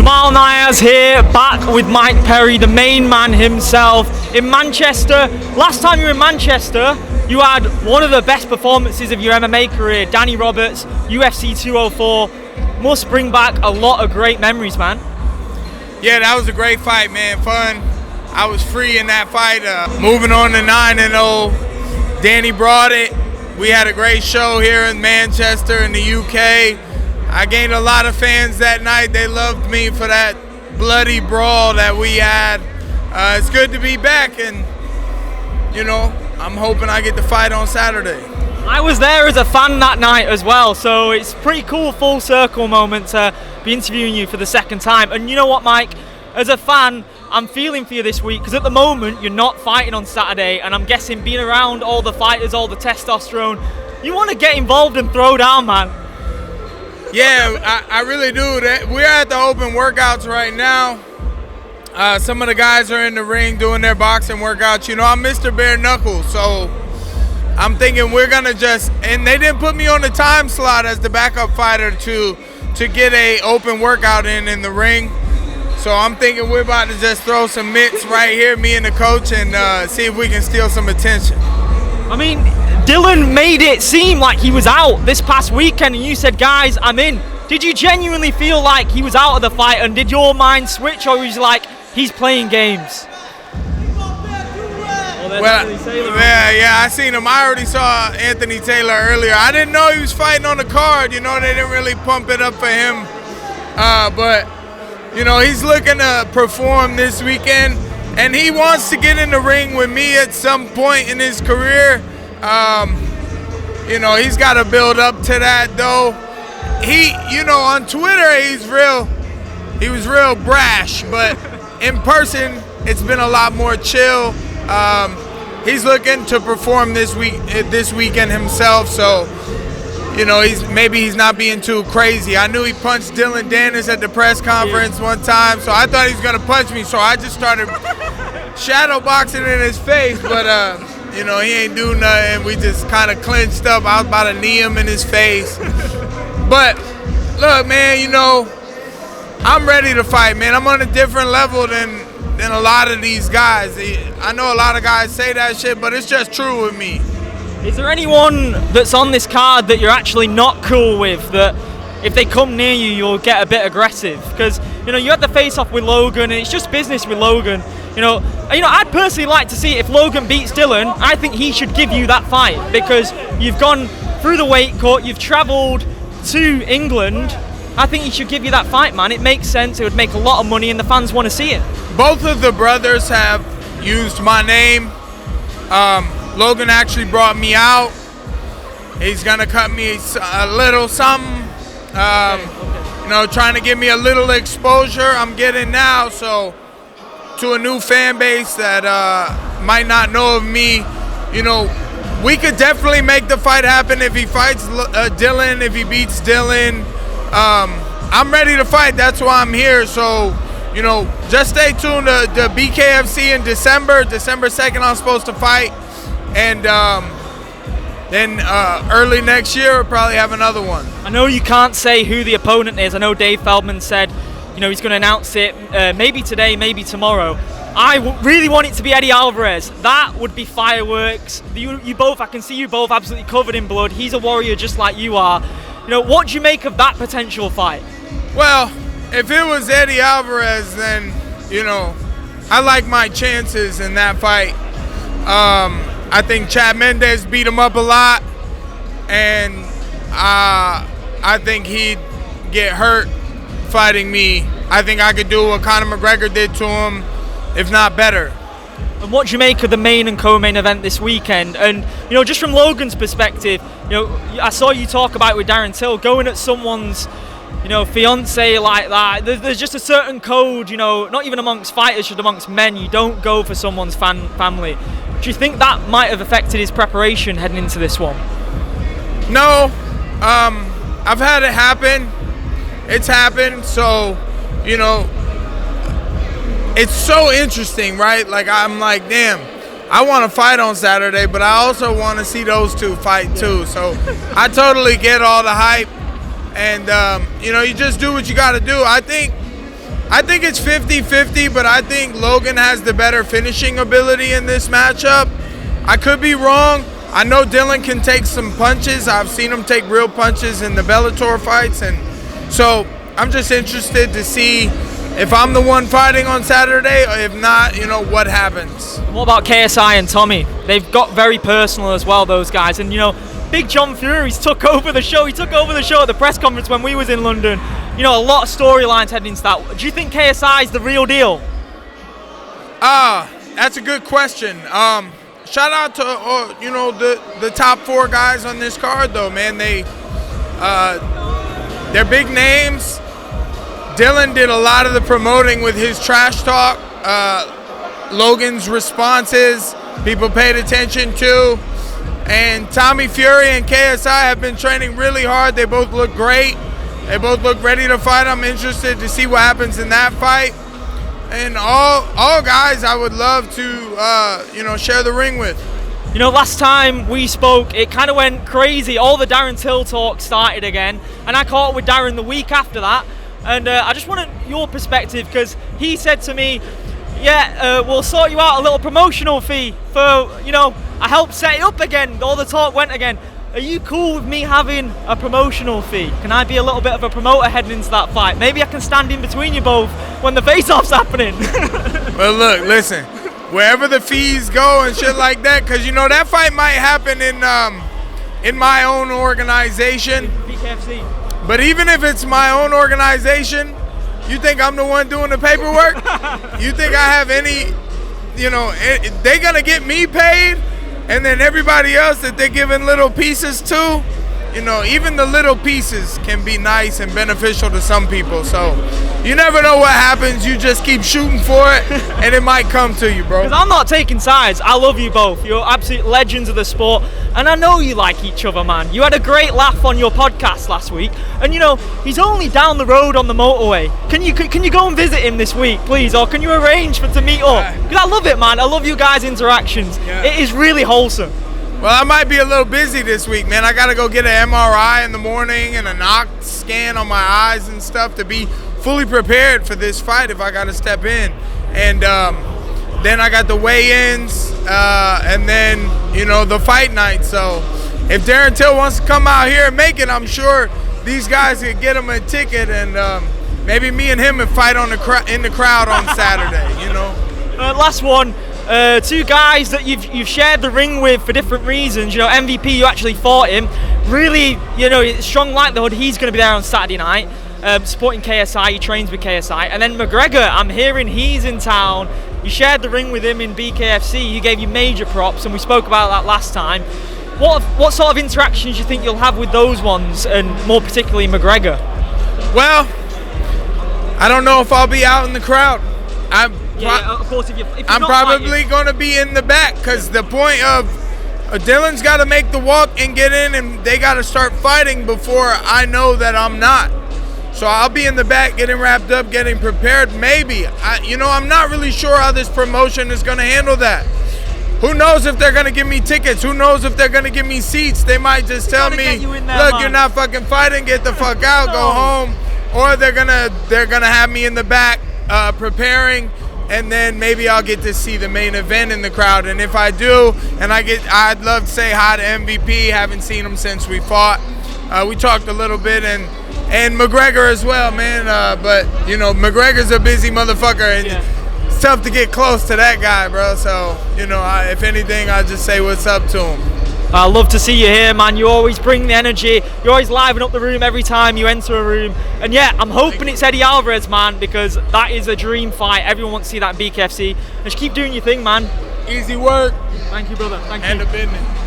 Jamal Niaz here, back with Mike Perry, the main man himself, in Manchester. Last time you were in Manchester, you had one of the best performances of your MMA career, Danny Roberts, UFC 204. Must bring back a lot of great memories, man. Yeah, that was a great fight, man. Fun. I was free in that fight. Moving on to 9-0. Danny brought it. We had a great show here in Manchester in the UK. I gained a lot of fans that night. They loved me for that bloody brawl that we had. It's good to be back, and you know, I'm hoping I get to fight on Saturday. I was there as a fan that night as well, so it's pretty cool full circle moment to be interviewing you for the second time. And you know what, Mike, as a fan, I'm feeling for you this week, because at the moment you're not fighting on Saturday, and I'm guessing being around all the fighters, all the testosterone, you want to get involved and throw down, man. Yeah, I really do. We're at the open workouts right now. Some of the guys are in the ring doing their boxing workouts. You know, I'm Mr. Bare Knuckles, so I'm thinking we're gonna just, and they didn't put me on the time slot as the backup fighter to get a open workout in the ring. So I'm thinking we're about to just throw some mitts right here, me and the coach, and see if we can steal some attention. I mean, Dillon made it seem like he was out this past weekend, and you said, guys, I'm in. Did you genuinely feel like he was out of the fight, and did your mind switch, or was you like, he's playing games? Well, yeah, I seen him. I already saw Anthony Taylor earlier. I didn't know he was fighting on the card. You know, they didn't really pump it up for him. But, you know, he's looking to perform this weekend, and he wants to get in the ring with me at some point in his career. You know, he's got to build up to that, though. You know, on Twitter, he was real brash, but in person, it's been a lot more chill. He's looking to perform this weekend himself, so, you know, maybe he's not being too crazy. I knew he punched Dillon Danis at the press conference one time, so I thought he was going to punch me, so I just started shadow boxing in his face, but you know, he ain't do nothing. We just kind of clinched up. I was about to knee him in his face. But look, man, you know, I'm ready to fight, man. I'm on a different level than a lot of these guys. I know a lot of guys say that shit, but it's just true with me. Is there anyone that's on this card that you're actually not cool with, that if they come near you, you'll get a bit aggressive? Because, you know, you had the face-off with Logan, and it's just business with Logan. You know, I'd personally like to see if Logan beats Dillon. I think he should give you that fight, because you've gone through the weight cut, you've travelled to England. I think he should give you that fight, man. It makes sense. It would make a lot of money, and the fans want to see it. Both of the brothers have used my name. Logan actually brought me out. He's gonna cut me a little something. You know, trying to give me a little exposure. I'm getting now, so to a new fan base that might not know of me. You know, we could definitely make the fight happen if he fights Dillon, if he beats Dillon. I'm ready to fight. That's why I'm here. So, you know, just stay tuned to Bkfc in December 2nd. I'm supposed to fight, and then early next year we'll probably have another one. I know you can't say who the opponent is. I know Dave Feldman said, you know, he's going to announce it maybe today, maybe tomorrow. I really want it to be Eddie Alvarez. That would be fireworks. You both, I can see you both absolutely covered in blood. He's a warrior just like you are. You know, what do you make of that potential fight? Well, if it was Eddie Alvarez, then, you know, I like my chances in that fight. I think Chad Mendes beat him up a lot, and I think he'd get hurt fighting me. I think I could do what Conor McGregor did to him, if not better. And what do you make of the main and co-main event this weekend? And, you know, just from Logan's perspective, you know, I saw you talk about it with Darren Till, going at someone's, you know, fiance like that. There's just a certain code, you know, not even amongst fighters, just amongst men. You don't go for someone's family. Do you think that might have affected his preparation heading into this one? No, I've had it happen. It's happened, so, you know, it's so interesting, right? Like, I'm like, damn, I want to fight on Saturday, but I also want to see those two fight too. So I totally get all the hype, and you know, you just do what you got to do. I think I think it's 50-50, but I think Logan has the better finishing ability in this matchup. I could be wrong. I know Dillon can take some punches. I've seen him take real punches in the Bellator fights, and so I'm just interested to see if I'm the one fighting on Saturday, or if not, what happens. What about KSI and Tommy? They've got very personal as well, those guys. And, Big John Fury's took over the show. He took over the show at the press conference when we was in London. A lot of storylines heading into that. Do you think KSI is the real deal? That's a good question. Shout out to, the top 4 guys on this card, though, man. They're big names. Dillon did a lot of the promoting with his trash talk. Logan's responses, people paid attention to. And Tommy Fury and KSI have been training really hard. They both look great. They both look ready to fight. I'm interested to see what happens in that fight. And all guys I would love to, share the ring with. Last time we spoke, it kind of went crazy. All the Darren Till talk started again. And I caught up with Darren the week after that. And I just wanted your perspective, because he said to me, we'll sort you out a little promotional fee for, I helped set it up again. All the talk went again. Are you cool with me having a promotional fee? Can I be a little bit of a promoter heading into that fight? Maybe I can stand in between you both when the face-off's happening. Well, look, listen, wherever the fees go and shit like that, because, that fight might happen in my own organization. Bkfc. But even if it's my own organization, you think I'm the one doing the paperwork? You think I have any, they gonna get me paid, and then everybody else that they're giving little pieces to, even the little pieces can be nice and beneficial to some people. So you never know what happens. You just keep shooting for it, and it might come to you, bro. Because I'm not taking sides. I love you both. You're absolute legends of the sport, and I know you like each other, man. You had a great laugh on your podcast last week, and he's only down the road on the motorway. Can you go and visit him this week, please, or can you arrange to meet up? Because I love it, man. I love you guys' interactions. Yeah. It is really wholesome. Well, I might be a little busy this week, man. I gotta go get an MRI in the morning and a knock scan on my eyes and stuff to be fully prepared for this fight if I gotta step in. And then I got the weigh-ins, and then the fight night. So if Darren Till wants to come out here and make it, I'm sure these guys could get him a ticket, and maybe me and him would fight in the crowd on Saturday. Last one. 2 guys that you've shared the ring with for different reasons. MVP, you actually fought him. Really, strong likelihood he's going to be there on Saturday night, supporting KSI. He trains with KSI. And then McGregor, I'm hearing he's in town. You shared the ring with him in BKFC. He gave you major props, and we spoke about that last time. What sort of interactions do you think you'll have with those ones, and more particularly McGregor? Well, I don't know if I'll be out in the crowd. Of course, if you're I'm probably going to be in the back, because the point of Dillon's got to make the walk and get in, and they got to start fighting before I know that I'm not. So I'll be in the back getting wrapped up, getting prepared. Maybe. I'm not really sure how this promotion is going to handle that. Who knows if they're going to give me tickets? Who knows if they're going to give me seats? They might just tell me, look, you're not fucking fighting, get the fuck out, go home. Or they're gonna have me in the back preparing, and then maybe I'll get to see the main event in the crowd. And if I do, and I'd love to say hi to MVP. Haven't seen him since we fought. We talked a little bit, and McGregor as well, man. But McGregor's a busy motherfucker, and it's tough to get close to that guy, bro. So if anything, I'll just say what's up to him. I love to see you here, man. You always bring the energy. You always liven up the room every time you enter a room. And I'm hoping it's Eddie Alvarez, man, because that is a dream fight. Everyone wants to see that in BKFC. Just keep doing your thing, man. Easy work. Thank you, brother. Thank you. And the business.